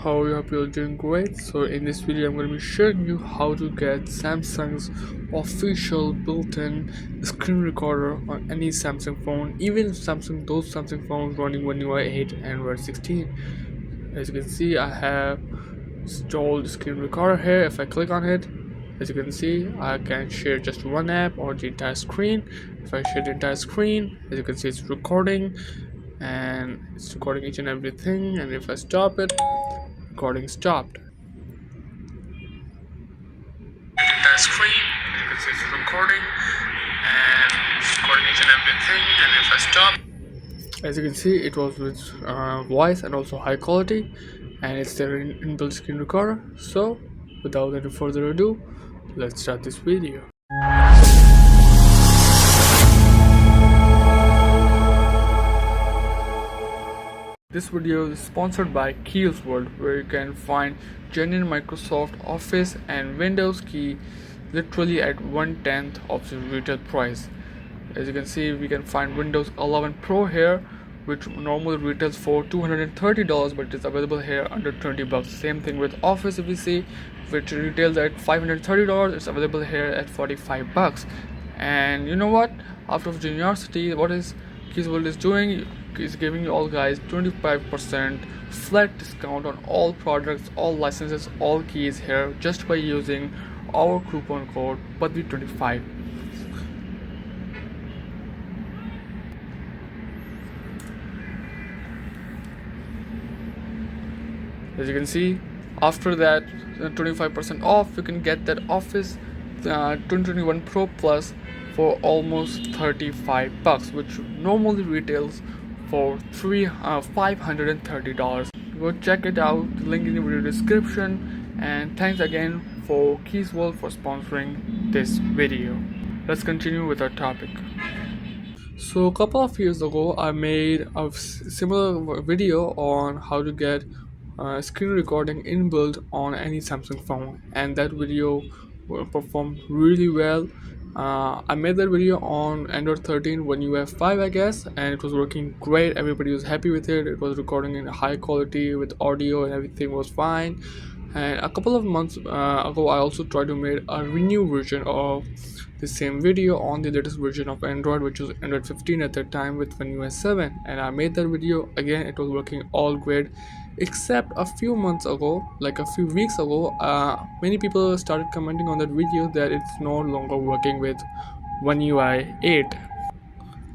How you hope you're doing great. So in this video I'm going to be showing you how to get Samsung's official built-in screen recorder on any Samsung phone, even those Samsung phones running OneUI 8 and Android 16. As you can see, I have installed screen recorder here. If I click on it, as you can see, I can share just one app or the entire screen. If I share the entire screen, as you can see, it's recording and it's recording each and everything, and if I stop it, recording stopped. Entire screen, you can see it's recording and it's recording each and everything, and if I stop, as you can see, it was with voice and also high quality, and it's their inbuilt screen recorder. So without any further ado, let's start this video. This video is sponsored by KeysWorlds, where you can find genuine Microsoft Office and Windows key literally at 1/10 of the retail price. As you can see, we can find Windows 11 Pro here, which normally retails for $230, but it's available here under $20. Same thing with Office, if you see, which retails at $530, it's available here at $45. And you know what? Out of generosity, what is KeysWorlds is doing is giving you all guys 25% flat discount on all products, all licenses, all keys here, just by using our coupon code PADVI25. As you can see, after that 25% off, you can get that Office 2021 Pro Plus for almost $35, which normally retails for $530. Go check it out, the link in the video description. And thanks again for KeysWorlds for sponsoring this video. Let's continue with our topic. So a couple of years ago, I made a similar video on how to get screen recording inbuilt on any Samsung phone, and that video performed really well. I made that video on Android 13 OneUI 5, I guess, and it was working great. Everybody was happy with it. It was recording in high quality with audio and everything was fine. And a couple of months ago, I also tried to make a renewed version of the same video on the latest version of Android, which was Android 15 at that time with OneUI 7, and I made that video again. It was working all great, except a few months ago, like a few weeks ago, many people started commenting on that video that it's no longer working with OneUI 8.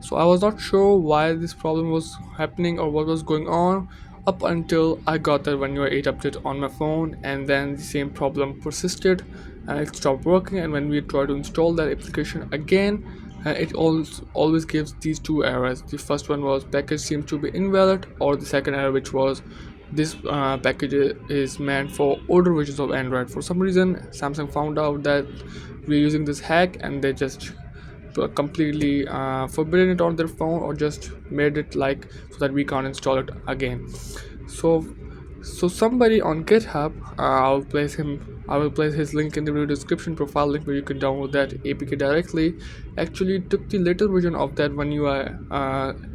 So I was not sure why this problem was happening or what was going on up until I got that OneUI 8 update on my phone, and then the same problem persisted and it stopped working. And when we try to install that application again, it always gives these two errors. The first one was package seems to be invalid, or the second error, which was this package is meant for older versions of Android. For some reason, Samsung found out that we're using this hack, and they just completely forbidden it on their phone, or just made it like so that we can't install it again. So somebody on GitHub, I will place his link in the video description, profile link, where you can download that APK directly. Actually took the later version of that OneUI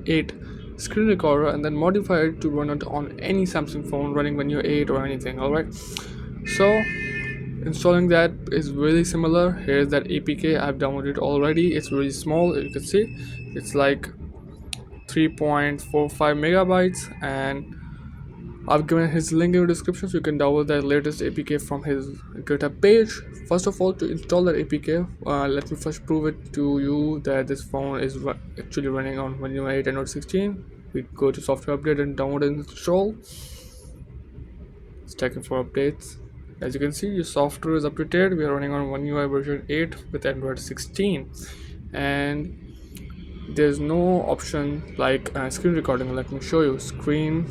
8 screen recorder and then modified it to run it on any Samsung phone running OneUI 8 or anything. Alright, so installing that is really similar. Here's that APK. I've downloaded already. It's really small. You can see it's like 3.45 megabytes, and I've given his link in the description, so you can download that latest APK from his GitHub page. First of all, to install that APK, let me first prove it to you that this phone is actually running on OneUI 8 and Android 16. We go to software update and download and install. It's taking for updates. As you can see, your software is updated. We are running on OneUI version 8 with Android 16, and there's no option like screen recording. Let me show you screen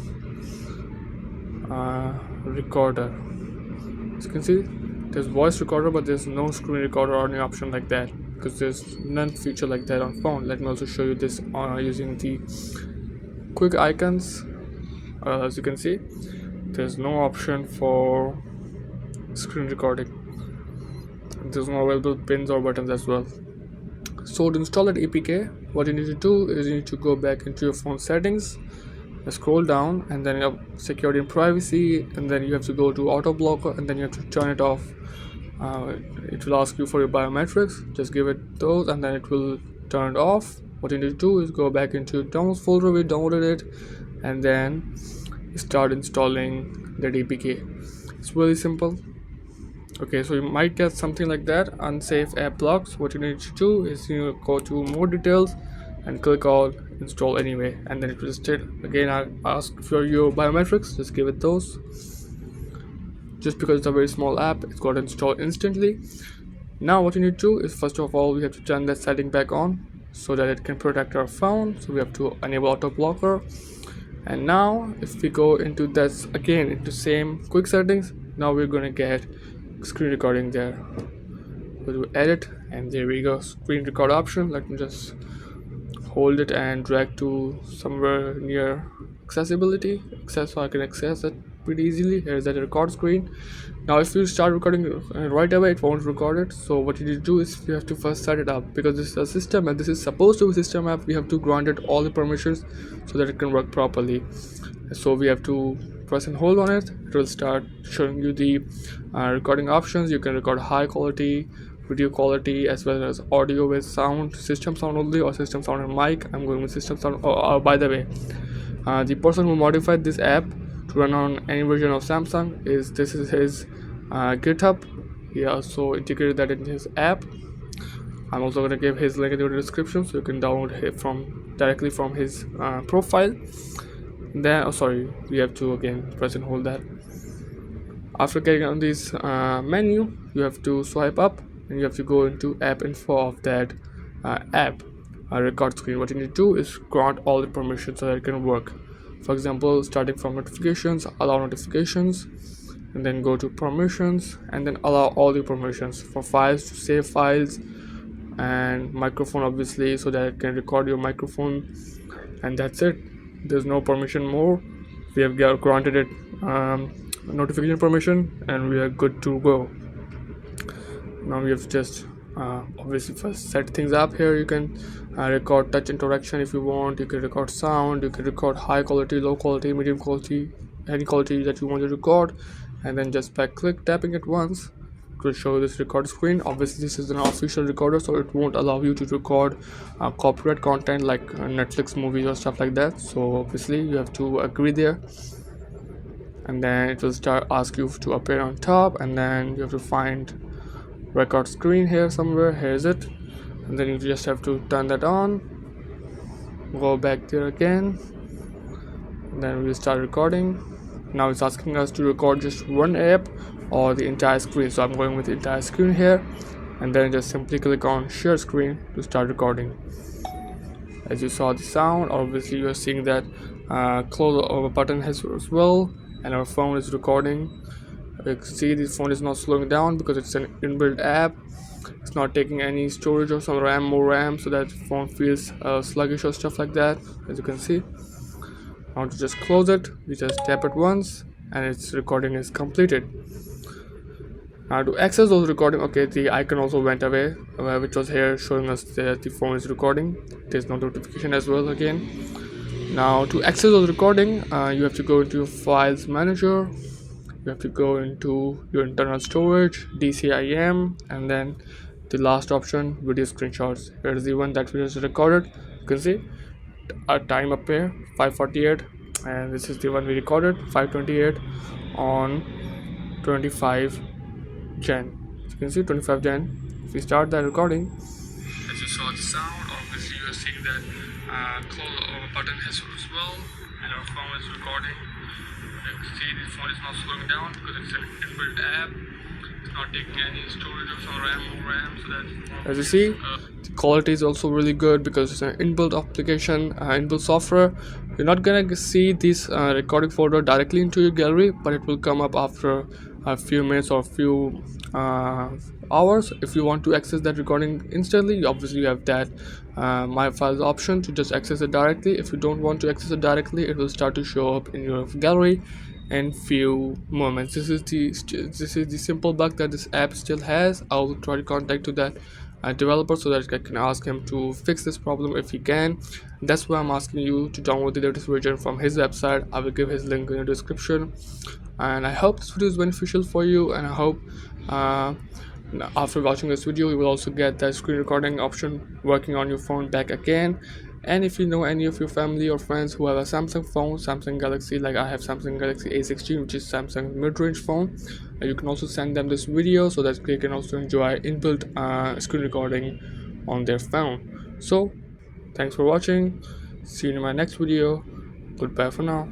recorder. As you can see, there's voice recorder, but there's no screen recorder or any option like that, because there's none feature like that on phone. Let me also show you this using the quick icons. As you can see, there's no option for screen recording. There's no available pins or buttons as well. So to install that APK, what you need to do is you need to go back into your phone settings, scroll down, and then you have security and privacy, and then you have to go to auto blocker, and then you have to turn it off. It will ask you for your biometrics, just give it those, and then it will turn it off. What you need to do is go back into downloads folder where you downloaded it, and then start installing the APK. It's really simple. Okay, so you might get something like that, unsafe app blocks. What you need to do is you go to more details and click on install anyway, and then it will state again ask for your biometrics, just give it those. Just because it's a very small app, it's got installed instantly. Now what you need to do is, first of all, we have to turn that setting back on so that it can protect our phone. So we have to enable auto blocker, and now if we go into this again into same quick settings, now we're gonna get screen recording there. Go to edit, and there we go, screen record option. Let me just hold it and drag to somewhere near accessibility so I can access it pretty easily. Here's that record screen. Now if you start recording right away, it won't record it. So what you need to do is you have to first set it up, because this is a system and this is supposed to be a system app. We have to grant it all the permissions so that it can work properly. So we have to press and hold on it. It will start showing you the recording options. You can record high quality, video quality, as well as audio with sound, system sound only, or system sound and mic. I'm going with system sound. By the way, the person who modified this app to run on any version of Samsung is his GitHub. He also integrated that in his app. I'm also going to give his link in the description so you can download it directly from his profile. Then we have to again press and hold that. After getting on this menu, you have to swipe up and you have to go into app info of that app record screen. What you need to do is grant all the permissions so that it can work. For example, starting from notifications, allow notifications, and then go to permissions, and then allow all the permissions for files to save files, and microphone obviously so that it can record your microphone, and that's it. There's no permission more. We have granted it notification permission, and we are good to go. Now we have to just obviously first set things up. Here you can record touch interaction if you want. You can record sound, you can record high quality, low quality, medium quality, any quality that you want to record, and then just by tapping it once, it will show this record screen. Obviously this is an official recorder, so it won't allow you to record copyright content like Netflix movies or stuff like that. So obviously you have to agree there, and then it will start ask you to appear on top, and then you have to find record screen here somewhere. Here's it, and then you just have to turn that on, go back there again, and then we'll start recording. Now it's asking us to record just one app or the entire screen, so I'm going with the entire screen here, and then just simply click on share screen to start recording. As you saw the sound, obviously you are seeing that close over button has as well, and our phone is recording. You can see the phone is not slowing down because it's an inbuilt app. It's not taking any storage or some more RAM, so that the phone feels sluggish or stuff like that, as you can see. Now to just close it, we just tap it once and its recording is completed. Now to access those recording, okay, the icon also went away, which was here showing us that the phone is recording. There's no notification as well again. Now to access those recording, you have to go into your files manager. You have to go into your internal storage, DCIM, and then the last option, video screenshots. Here's the one that we just recorded. You can see our time up here, 5:48, and this is the one we recorded, 5:28 on 25 Jan. You can see 25 Jan. If we start that recording, as you saw the sound, obviously you are seeing that close button has as well, and our phone is recording. You can see the phone is not slowing down because it's an inbuilt app. It's not taking any storage of some RAM, so that, as you see, the quality is also really good because it's an inbuilt application, inbuilt software. You're not gonna see this recording folder directly into your gallery, but it will come up after a few minutes or a few hours. If you want to access that recording instantly, obviously you have that my files option to just access it directly. If you don't want to access it directly, it will start to show up in your gallery in few moments. This is the simple bug that this app still has. I'll try to contact to that developer so that I can ask him to fix this problem if he can. That's why I'm asking you to download the latest version from his website. I will give his link in the description. And I hope this video is beneficial for you, and I hope uh, after watching this video you will also get the screen recording option working on your phone back again. And if you know any of your family or friends who have a Samsung phone, Samsung Galaxy, like I have Samsung Galaxy A16, which is Samsung mid-range phone, you can also send them this video so that they can also enjoy inbuilt screen recording on their phone. So thanks for watching, see you in my next video, goodbye for now.